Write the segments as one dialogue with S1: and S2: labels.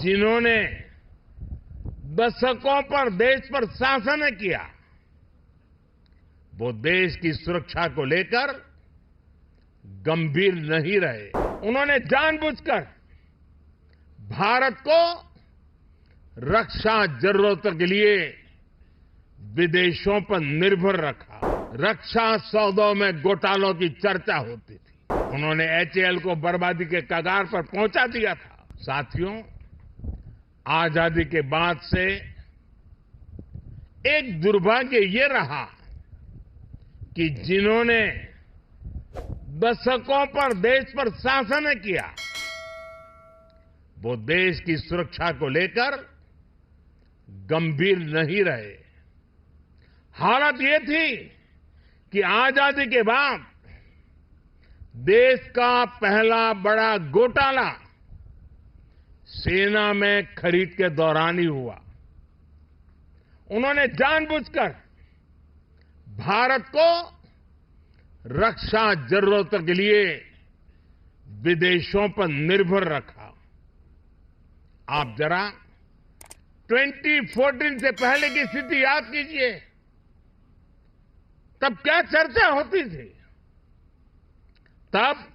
S1: जिन्होंने दशकों पर देश पर शासन किया, वो देश की सुरक्षा को लेकर गंभीर नहीं रहे। उन्होंने जानबूझकर भारत को रक्षा जरूरतों के लिए विदेशों पर निर्भर रखा। रक्षा सौदों में घोटालों की चर्चा होती थी। उन्होंने एचएएल को बर्बादी के कगार पर पहुंचा दिया था। साथियों, आजादी के बाद से एक दुर्भाग्य ये रहा कि जिन्होंने दशकों पर देश पर शासन किया, वो देश की सुरक्षा को लेकर गंभीर नहीं रहे। हालत ये थी कि आजादी के बाद देश का पहला बड़ा घोटाला सेना में खरीद के दौरान ही हुआ। उन्होंने जानबूझकर भारत को रक्षा जरूरतों के लिए विदेशों पर निर्भर रखा। आप जरा 2014 से पहले की स्थिति याद कीजिए। तब क्या चर्चा होती थी? तब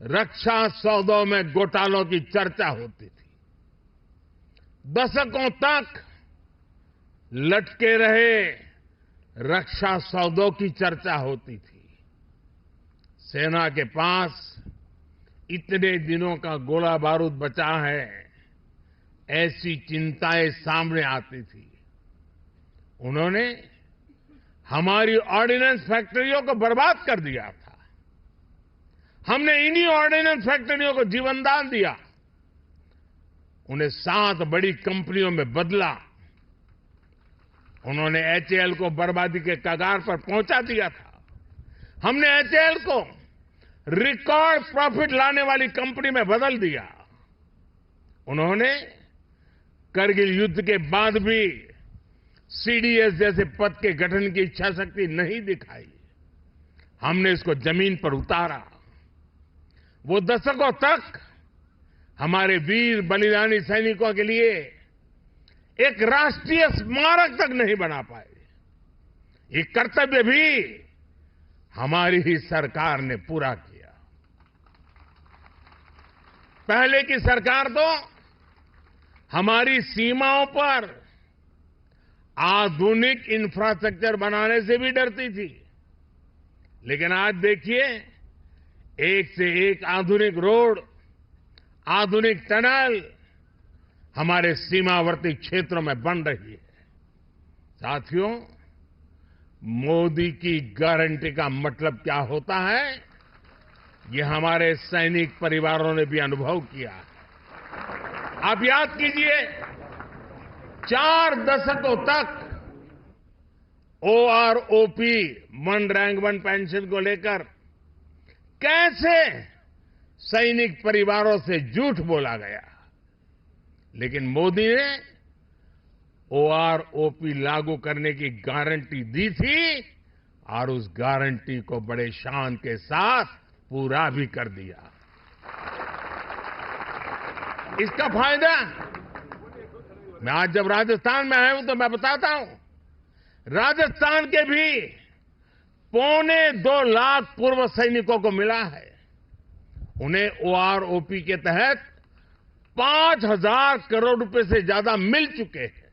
S1: रक्षा सौदों में घोटालों की चर्चा होती थी। दशकों तक लटके रहे रक्षा सौदों की चर्चा होती थी। सेना के पास इतने दिनों का गोला बारूद बचा है, ऐसी चिंताएं सामने आती थी। उन्होंने हमारी ऑर्डिनेंस फैक्ट्रियों को बर्बाद कर दिया था। हमने इन्हीं ऑर्डिनेंस फैक्ट्रियों को जीवनदान दिया, उन्हें 7 बड़ी कंपनियों में बदला। उन्होंने एचएएल को बर्बादी के कगार पर पहुंचा दिया था। हमने एचएएल को रिकॉर्ड प्रॉफिट लाने वाली कंपनी में बदल दिया। उन्होंने करगिल युद्ध के बाद भी सीडीएस जैसे पद के गठन की इच्छा शक्ति नहीं दिखाई। हमने इसको जमीन पर उतारा। वो दशकों तक हमारे वीर बलिदानी सैनिकों के लिए एक राष्ट्रीय स्मारक तक नहीं बना पाए। ये कर्तव्य भी हमारी ही सरकार ने पूरा किया। पहले की सरकार तो हमारी सीमाओं पर आधुनिक इंफ्रास्ट्रक्चर बनाने से भी डरती थी। लेकिन आज देखिए, एक से एक आधुनिक रोड, आधुनिक टनल हमारे सीमावर्ती क्षेत्रों में बन रही है। साथियों, मोदी की गारंटी का मतलब क्या होता है, ये हमारे सैनिक परिवारों ने भी अनुभव किया है। आप याद कीजिए, 4 दशकों तक OROP, one rank one pension को लेकर कैसे सैनिक परिवारों से झूठ बोला गया। लेकिन मोदी ने ओआरओपी लागू करने की गारंटी दी थी और उस गारंटी को बड़े शान के साथ पूरा भी कर दिया। इसका फायदा मैं आज जब राजस्थान में आया हूं तो मैं बताता हूं, राजस्थान के भी 2.25 लाख पूर्व सैनिकों को मिला है। उन्हें ओआरओपी के तहत 5,000 करोड़ रुपए से ज्यादा मिल चुके हैं।